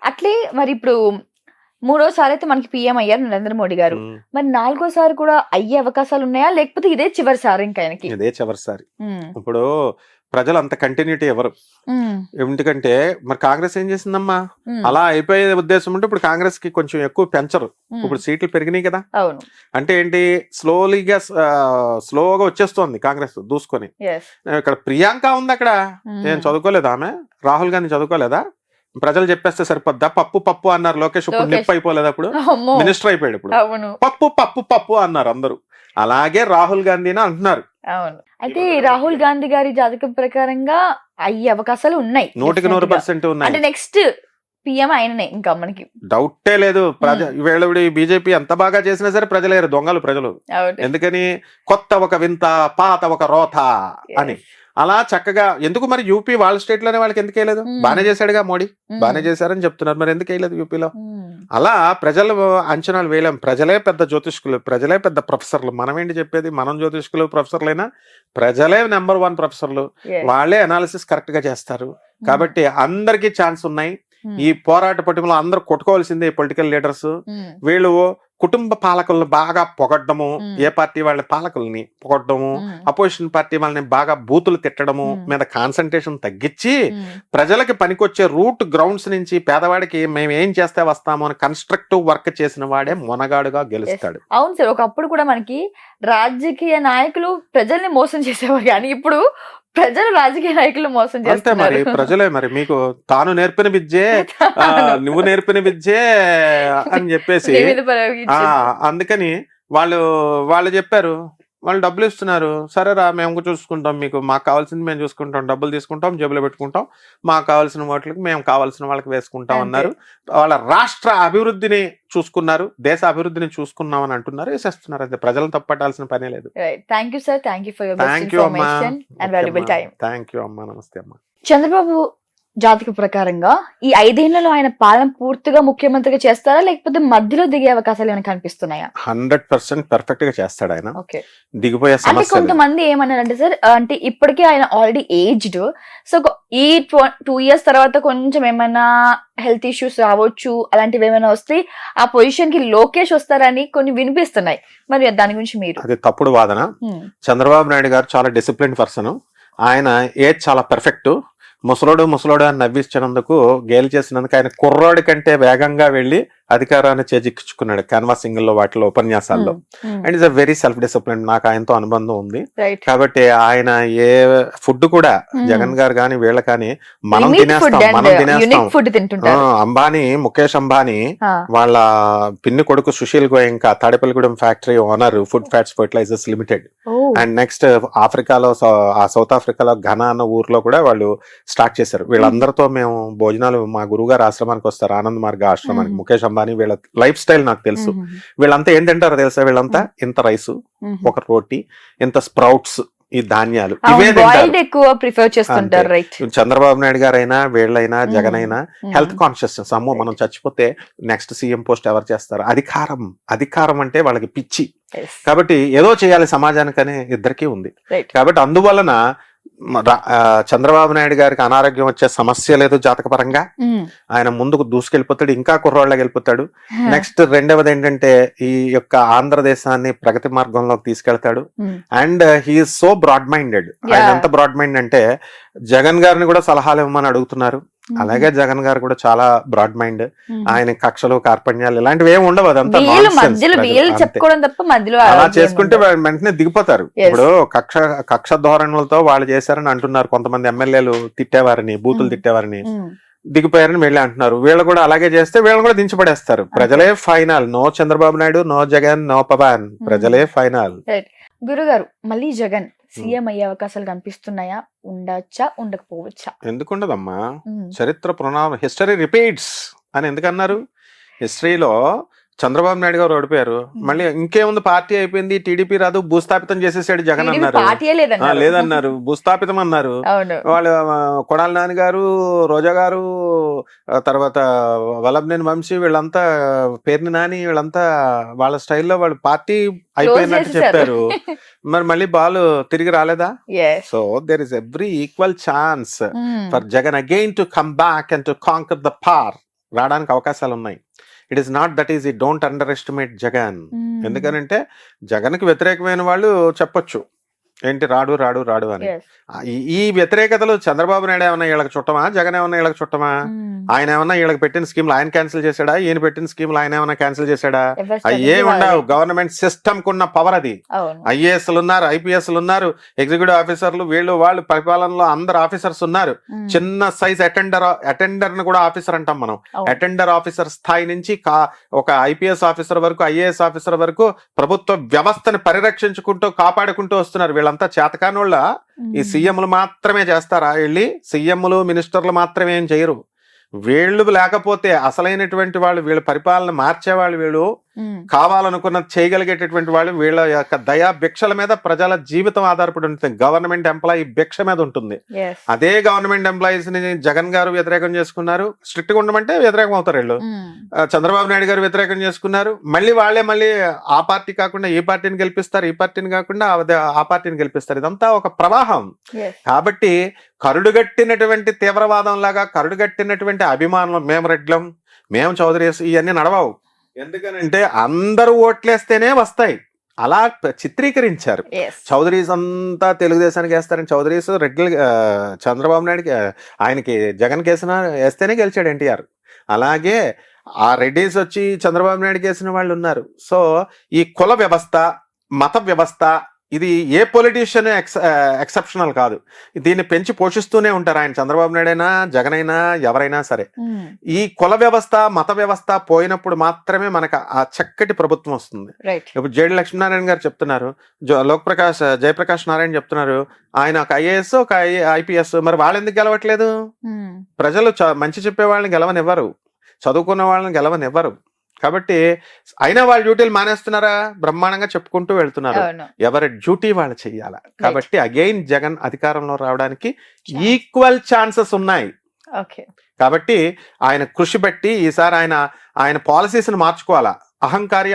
అట్లే మరి ఇప్పుడు మూడోసారి అయితే మనకి పీఎం అయ్యారు నరేంద్ర మోడీ గారు. ఉమ్, మరి నాలుగోసారి కూడా అయ్యే అవకాశాలు ఉన్నాయా? లేకపోతే ఇదే చివరిసారి ఇంకా ఆయనకి? ఇదే చివరిసారి. ఉమ్, ఇప్పుడు ప్రజలు అంత కంటిన్యూటీ ఎవరు, ఉమ్, ఎందుకంటే మరి కాంగ్రెస్ ఏం చేసిందమ్మా, ఉమ్, అలా అయిపోయే ఉద్దేశం ఉంటే ఇప్పుడు కాంగ్రెస్ కి కొంచెం ఎక్కువ పెంచరు, ఉమ్. ఇప్పుడు సీట్లు పెరిగినాయి కదా. అవును. అంటే ఏంటి, స్లోగా వచ్చేస్తోంది కాంగ్రెస్ దూసుకొని. Yes. ఇక్కడ ప్రియాంక ఉంది అక్కడ, ఏం ఉమ్. చదువుకోలేదా ఆమె, రాహుల్ గాంధీ చదువుకోలేదా, ప్రజలు చెప్పేస్తే సరిపోద్దా, పప్పు పప్పు అన్నారు లోకేష్, ఇప్పుడు లోకేష్. నిప్పు అయిపోలేదు, అప్పుడు అమ్మో. మినిస్టర్ అయిపోయాడు, ఇప్పుడు అవును. పప్పు పప్పు పప్పు అన్నారు అందరూ. అలాగే రాహుల్ గాంధీని అంటున్నారు. అవును. అయితే రాహుల్ గాంధీ గారి జాతకం ప్రకారంగా అయ్యే అవకాశాలు ఉన్నాయి. 100% అంటే ఉన్నాయి, నెక్స్ట్ పిఎం ఆయననే ఇంకా మనకి డౌటే లేదు. వీళ్ళ బీజేపీ ఎంత బాగా చేసినా సరే ప్రజలేరు, దొంగలు ప్రజలు. అవును. ఎందుకని, కొత్త ఒక వింత పాత ఒక రోత అని అలా చక్కగా. ఎందుకు మరి యూపీ వాళ్ళ స్టేట్ లోనే వాళ్ళకి ఎందుకు వేయలేదు, బానే చేశాడుగా మోడీ, బానే చేశారని చెప్తున్నారు, మరి ఎందుకు వేయలేదు యూపీలో? అలా ప్రజలు అంచనాలు వేయలేం, ప్రజలే పెద్ద జ్యోతిష్కులు, ప్రజలే పెద్ద ప్రొఫెసర్లు. మనం ఏంటి చెప్పేది, మనం జ్యోతిష్కులు ప్రొఫెసర్లైనా ప్రజలే నెంబర్ 1 ప్రొఫెసర్లు, వాళ్ళే అనాలిసిస్ కరెక్ట్ గా చేస్తారు. కాబట్టి అందరికీ ఛాన్స్ ఉన్నాయి. ఈ పోరాట పటిమలో అందరూ కొట్టుకోవాల్సిందే పొలిటికల్ లీడర్స్. వీళ్ళు కుటుంబ పాలకులను బాగా పొగడ్డము, ఏ పార్టీ వాళ్ళ పాలకుల్ని పొగడ్డము, అపోజిషన్ పార్టీ వాళ్ళని బాగా బూతులు తిట్టడము మీద కాన్సన్ట్రేషన్ తగ్గించి, ప్రజలకి పనికొచ్చే రూట్ గ్రౌండ్స్ నుంచి పేదవాడికి మేము ఏం చేస్తే వస్తాము అని కన్స్ట్రక్టివ్ వర్క్ చేసిన వాడే మొనగాడుగా గెలుస్తాడు. అవును సార్, ఒకప్పుడు కూడా మనకి రాజకీయ నాయకులు ప్రజల్ని మోసం చేసేవారు, కానీ ఇప్పుడు ప్రజలు రాజకీయ నాయకులు మోసం అంతే చేస్తారు. మరి, ప్రజలే మరి. మీకు తాను నేర్పిన విద్యే నువ్వు నేర్పిన విద్యే అని చెప్పేసి, అందుకని వాళ్ళు చెప్పారు, వాళ్ళు డబ్బులు ఇస్తున్నారు, సరేరా మేము చూసుకుంటాం, మీకు మాకు కావాల్సింది మేము చూసుకుంటాం, డబ్బులు తీసుకుంటాం, జేబులో పెట్టుకుంటాం, మాకు కావాల్సిన వాటికి మేము కావాల్సిన వాళ్ళకి వేసుకుంటాం అన్నారు. వాళ్ళ రాష్ట్ర అభివృద్ధిని చూసుకున్నారు, దేశ అభివృద్ధిని చూసుకున్నాం అని అంటున్నారు, వేసేస్తున్నారు. అంతే, ప్రజలను తప్పట్టాల్సిన పనే లేదు. Thank you sir, thank you for your best thank you అమ్మా, information and valuable time. Thank you అమ్మా, నమస్తే అమ్మా. చంద్రబాబు జాతక ప్రకారంగా ఈ 5 ఏళ్లలో ఆయన పాలన పూర్తిగా ముఖ్యమంత్రిగా చేస్తారా, లేకపోతే మధ్యలో దిగే అవకాశాలు ఏమైనా కనిపిస్తున్నాయా? 100% పర్ఫెక్ట్ గా చేస్తాడు ఆయన, ఓకే. దిగిపోయే అంటే సమస్య లేదు. కొంతమంది ఏమన్నారంటే సార్, అంటే ఇప్పటికే ఆయన ఆల్రెడీ ఏజ్డ్, సో ఈ 2 years తర్వాత కొంచెం ఏమైనా హెల్త్ ఇష్యూస్ రావచ్చు, అలాంటివి ఏమైనా వస్తే ఆ పొజిషన్ కి లోకేష్ వస్తారని కొన్ని వినిపిస్తున్నాయి. మరి దాని గురించి మీరు? అది తప్పుడు వాదన. చంద్రబాబు నాయుడు గారు చాలా డిసిప్లిన్ పర్సన్, ఆయన ఏజ్ చాలా పర్ఫెక్ట్. ముసలోడు అని నవ్వించినందుకు, గేలు చేసినందుకు ఆయన కుర్రోడి కంటే వేగంగా వెళ్లి అధికారాన్ని చేజిక్కించుకున్నాడు కాన్వాసింగ్ లో, వాటిలో ఉపన్యాసాల్లో. And is a very self discipline, నాకు ఆయనతో అనుబంధం ఉంది. కాబట్టి ఆయన ఏ ఫుడ్ కూడా జగన్ గారు కానీ వీళ్ళ కానీ మనం తినేస్తాం. అంబానీ, ముఖేష్ అంబానీ వాళ్ళ పిన్ని కొడుకు Sushil Goenka Tadepalligudem factory owner, food fats fertilisers limited. And next ఆఫ్రికాలో, సౌత్ ఆఫ్రికాలో ఘనా అన్న ఊర్లో కూడా వాళ్ళు స్టార్ట్ చేశారు. వీళ్ళందరితో మేము భోజనాలు, మా గురువుగారు ఆశ్రమానికి వస్తారు, ఆనంద్ మార్గ ఆశ్రమానికి. ముఖేష్ అంబానీ వీళ్ళ లైఫ్ స్టైల్ నాకు తెలుసు. వీళ్ళంతా ఏం తింటారో తెలుసా, వీళ్ళంతా ఇంత రైసు, ఒక రోటీ, ఇంత స్ప్రౌట్స్, ఈ ధాన్యాలు ఇవే తింటారు. చంద్రబాబు నాయుడు గారైనా, వీళ్ళైనా, జగన్ అయినా హెల్త్ కాన్షియస్నెస్. అమ్మో మనం చచ్చిపోతే నెక్స్ట్ సీఎం పోస్ట్ ఎవరు చేస్తారు, అధికారం అంటే వాళ్ళకి పిచ్చి. కాబట్టి ఏదో చేయాలి సమాజానికనే ఇద్దరికీ ఉంది. కాబట్టి అందువలన చంద్రబాబు నాయుడు గారికి అనారోగ్యం వచ్చే సమస్య లేదు జాతకపరంగా. ఆయన ముందుకు దూసుకెళ్ళిపోతాడు, ఇంకా కుర్రోళ్ళకి వెళ్ళిపోతాడు. నెక్స్ట్ రెండవది ఏంటంటే, ఈ యొక్క ఆంధ్రదేశాన్ని ప్రగతి మార్గంలోకి తీసుకెళ్తాడు. And he is so broad minded. ఆయన ఎంత బ్రాడ్ మైండ్ అంటే, జగన్ గారిని కూడా సలహాలు ఇవ్వమని అడుగుతున్నారు. అలాగే జగన్ గారు కూడా చాలా బ్రాడ్ మైండ్. ఆయన కక్షలు, కార్పణ్యాలు ఇలాంటివి ఏమి ఉండవు, అదంతా అలా చేసుకుంటే వెంటనే దిగిపోతారు. ఇప్పుడు కక్ష ధోరణులతో వాళ్ళు చేశారని అంటున్నారు కొంతమంది ఎమ్మెల్యేలు, తిట్టేవారిని, బూతులు తిట్టేవారిని దిగిపోయారని వీళ్ళే అంటున్నారు. వీళ్ళు కూడా అలాగే చేస్తే వీళ్ళని కూడా దించబడేస్తారు. ప్రజలే final. No Chandrababu Naidu, no Jagan, no Pawan, ప్రజలే ఫైనల్. గురుగారు, మళ్ళీ జగన్ సీఎం అయ్యే అవకాశాలు కనిపిస్తున్నాయా? ఉండొచ్చా, ఉండకపోవచ్చా? ఎందుకుండదమ్మా, చరిత్ర పునరావృతం, హిస్టరీ రిపీట్స్ అని ఎందుకన్నారు? హిస్టరీలో చంద్రబాబు నాయుడు గారు ఓడిపోయారు, మళ్ళీ ఇంకేముంది, పార్టీ అయిపోయింది, టీడీపీ రాదు, భూస్థాపితం చేసేసాడు జగన్ అన్నారు. లేదన్నారు, భూస్థాపితం అన్నారు. వాళ్ళు కొడాలి నాని గారు, రోజా గారు, తర్వాత వల్లభనేని వంశీ, వీళ్ళంతా పేర్ని నాని, వీళ్ళంతా వాళ్ళ స్టైల్లో వాళ్ళు పార్టీ అయిపోయినట్టు చెప్పారు. మరి మళ్ళీ బాల్ తిరిగి రాలేదా? So there is every equal chance for Jagan again to come back and to conquer the power రావడానికి అవకాశాలు ఉన్నాయి. It is not that is don't underestimate Jagan. ఎందుకనంటే జగన్కి వ్యతిరేకమైన వాళ్ళు చెప్పొచ్చు ఏంటి రాడు రాడు రాడు అని. ఈ వ్యతిరేకతలు చంద్రబాబు నాయుడు ఏమన్నా వీళ్ళకి చుట్టమా, జగన్ ఏమన్నా వీళ్ళకి చుట్టమా? ఆయన ఏమన్నా వీళ్ళకి పెట్టిన స్కీమ్లు ఆయన క్యాన్సిల్ చేశాడా, ఈయన పెట్టిన స్కీమ్లు ఆయన ఏమన్నా క్యాన్సిల్ చేశాడా? అయ్యే ఉండవు. గవర్నమెంట్ సిస్టమ్ కున్న పవర్ అది. ఐఏఎస్లు ఉన్నారు, ఐపీఎస్లు ఉన్నారు, ఎగ్జిక్యూటివ్ ఆఫీసర్లు, వీళ్ళు వాళ్ళు పరిపాలనలో అందరు ఆఫీసర్స్ ఉన్నారు. చిన్న సైజ్ అటెండర్ ను కూడా ఆఫీసర్ అంటాం మనం. అటెండర్ ఆఫీసర్ స్థాయి నుంచి ఒక ఐపీఎస్ ఆఫీసర్ వరకు, ఐఏఎస్ ఆఫీసర్ వరకు ప్రభుత్వ వ్యవస్థని పరిరక్షించుకుంటూ కాపాడుకుంటూ వస్తున్నారు. వీళ్ళంతా చేతకానోళ్ళ. ఈ సీఎంలు మాత్రమే చేస్తారా? వెళ్ళి సీఎంలు మినిస్టర్లు మాత్రమే ఏం చేయరు. వీళ్ళు లేకపోతే అసలైనటువంటి వాళ్ళు, వీళ్ళ పరిపాలన మార్చేవాళ్ళు, వీళ్ళు కావాలనుకున్నది చేయగలిగేటటువంటి వాళ్ళు, వీళ్ళ యొక్క దయా భిక్షల మీద ప్రజల జీవితం ఆధారపడి ఉంటుంది. గవర్నమెంట్ ఎంప్లాయీ భిక్ష మీద ఉంటుంది. అదే గవర్నమెంట్ ఎంప్లాయీస్ ని జగన్ గారు వ్యతిరేకం చేసుకున్నారు. స్ట్రిక్ట్ గా ఉండమంటే వ్యతిరేకం అవుతారు వీళ్ళు. చంద్రబాబు నాయుడు గారు వ్యతిరేకం చేసుకున్నారు. మళ్ళీ ఆ పార్టీ కాకుండా ఈ పార్టీని గెలిపిస్తారు, ఈ పార్టీని కాకుండా ఆ పార్టీని గెలిపిస్తారు. ఇదంతా ఒక ప్రవాహం. కాబట్టి కరుడుగట్టినటువంటి తీవ్రవాదం లాగా, కరుడుగట్టినటువంటి అభిమానులు, మేము రెడ్లం, మేము చౌదరీస్, ఇవన్నీ నడవవు. ఎందుకనంటే అందరూ ఓట్లేస్తేనే వస్తాయి. అలా చిత్రీకరించారు. చౌదరీస్ అంతా తెలుగుదేశానికి వేస్తారని, చౌదరీస్ రెడ్లు చంద్రబాబు నాయుడుకి, ఆయనకి జగన్ వేస్తేనే గెలిచాడు ఎన్టీఆర్. అలాగే ఆ రెడ్డిస్ వచ్చి చంద్రబాబు నాయుడుకి వేసిన వాళ్ళు ఉన్నారు. సో ఈ కుల వ్యవస్థ, మత వ్యవస్థ, ఇది ఏ పొలిటీషియన్ ఎక్సెప్షనల్ కాదు. దీన్ని పెంచి పోషిస్తూనే ఉంటారు. ఆయన చంద్రబాబు నాయుడు అయినా, జగన్ అయినా, ఎవరైనా సరే. ఈ కుల వ్యవస్థ, మత వ్యవస్థ పోయినప్పుడు మాత్రమే మనకు ఆ చక్కటి ప్రభుత్వం వస్తుంది. ఇప్పుడు జేడి లక్ష్మీనారాయణ గారు చెప్తున్నారు, జయప్రకాష్ నారాయణ చెప్తున్నారు, ఆయన ఒక ఐఏఎస్, ఒక ఐపీఎస్. మరి వాళ్ళు ఎందుకు గెలవట్లేదు? ప్రజలు మంచి చెప్పే వాళ్ళని గెలవనివ్వరు, చదువుకున్న వాళ్ళని గెలవనివ్వరు. కాబట్టి అయినా వాళ్ళ డ్యూటీలు మానేస్తున్నారా? బ్రహ్మాండంగా చెప్పుకుంటూ వెళ్తున్నారు. ఎవరి డ్యూటీ వాళ్ళు చెయ్యాల. కాబట్టి అగైన్ జగన్ అధికారంలో రావడానికి ఈక్వల్ ఛాన్సెస్ ఉన్నాయి. కాబట్టి ఆయన కృషి బట్టి ఈసారి ఆయన పాలసీస్ ని మార్చుకోవాలా. అహంకారి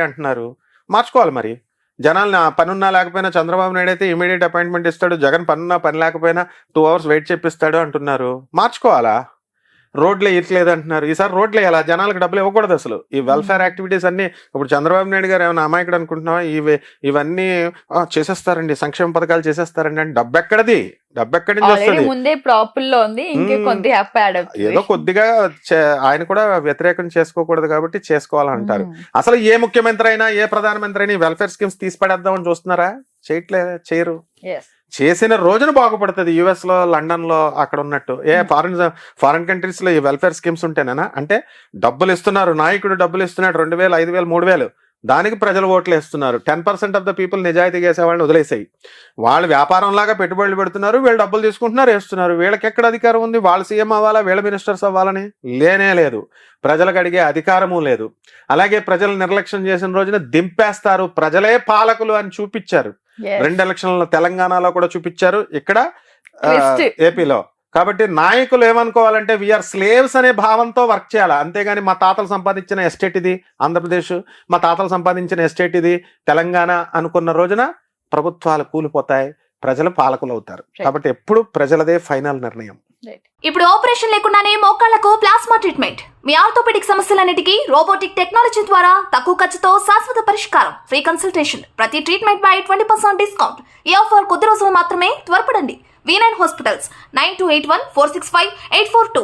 అంటున్నారు, మార్చుకోవాలి. మరి జనాలు పనున్నా లేకపోయినా చంద్రబాబు నాయుడు అయితే ఇమీడియట్ అపాయింట్మెంట్ ఇస్తాడు, జగన్ పనున్నా పని లేకపోయినా 2 hours వెయిట్ చేపిస్తాడు అంటున్నారు. మార్చుకోవాలా? రోడ్లు ఇట్లేదు అంటున్నారు. ఈసారి రోడ్లు వేయాలా? జనాలకు డబ్బులు ఇవ్వకూడదు అసలు. ఈ వెల్ఫేర్ యాక్టివిటీస్ అన్ని ఇప్పుడు చంద్రబాబు నాయుడు గారు ఏమైనా అమాయకుడు అనుకుంటున్నావా? ఇవన్నీ చేసేస్తారండి, సంక్షేమ పథకాలు చేసేస్తారండి అంటే డబ్బు ఎక్కడి నుంచి వస్తుంది? ముందే ప్రాపర్ లో ఉంది, ఏదో కొద్దిగా ఆయన కూడా వ్యతిరేకం చేసుకోకూడదు కాబట్టి చేసుకోవాలంటారు. అసలు ఏ ముఖ్యమంత్రి అయినా, ఏ ప్రధానమంత్రి అయినా వెల్ఫేర్ స్కీమ్స్ తీసి పడేద్దామని చూస్తున్నారా? చేయరు. చేసిన రోజున బాగుపడుతుంది. యుఎస్ లో, లండన్ లో అక్కడ ఉన్నట్టు. ఫారిన్ కంట్రీస్ లో ఈ వెల్ఫేర్ స్కీమ్స్ ఉంటేనేనా? అంటే డబ్బులు ఇస్తున్నారు, నాయకుడు డబ్బులు ఇస్తున్నాడు, 2,000, 5,000, 3,000. దానికి ప్రజలు ఓట్లు వేస్తున్నారు. 10% ఆఫ్ ద పీపుల్ నిజాయితీ చేసే వాళ్ళని వదిలేసాయి. వాళ్ళు వ్యాపారం లాగా పెట్టుబడులు పెడుతున్నారు, వీళ్ళు డబ్బులు తీసుకుంటున్నారు, వేస్తున్నారు. వీళ్ళకి ఎక్కడ అధికారం ఉంది? వాళ్ళు సీఎం అవ్వాలా, వీళ్ళ మినిస్టర్స్ అవ్వాలని లేనే లేదు. ప్రజలకు అడిగే అధికారము లేదు. అలాగే ప్రజలు నిర్లక్ష్యం చేసిన రోజున దింపేస్తారు. ప్రజలే పాలకులు అని చూపించారు. 2 ఎలక్షన్ల తెలంగాణలో కూడా చూపించారు, ఇక్కడ ఏపీలో. కాబట్టి నాయకులు ఏమనుకోవాలంటే వీఆర్ స్లేవ్స్ అనే భావంతో వర్క్ చేయాలి. అంతేగాని మా తాతలు సంపాదించిన ఎస్టేట్ ఇది ఆంధ్రప్రదేశ్, మా తాతలు సంపాదించిన ఎస్టేట్ ఇది తెలంగాణ అనుకున్న రోజున ప్రభుత్వాలు కూలిపోతాయి, ప్రజలు పాలకులు అవుతారు. కాబట్టి ఎప్పుడు ప్రజలదే ఫైనల్ నిర్ణయం. ఇప్పుడు ఆపరేషన్ లేకుండానే మోకాళ్లకు ప్లాస్మా ట్రీట్మెంట్, మీ ఆర్థోపెడిక్ సమస్యలన్నిటికీ రోబోటిక్ టెక్నాలజీ ద్వారా తక్కువ ఖర్చుతో శాశ్వత పరిష్కారం, ఫ్రీ కన్సల్టేషన్, ప్రతి ట్రీట్మెంట్ పై 20% డిస్కౌంట్. ఈ ఆఫర్ కొద్ది రోజులు మాత్రమే. త్వరపడండి. V9 hospitals 9281465842.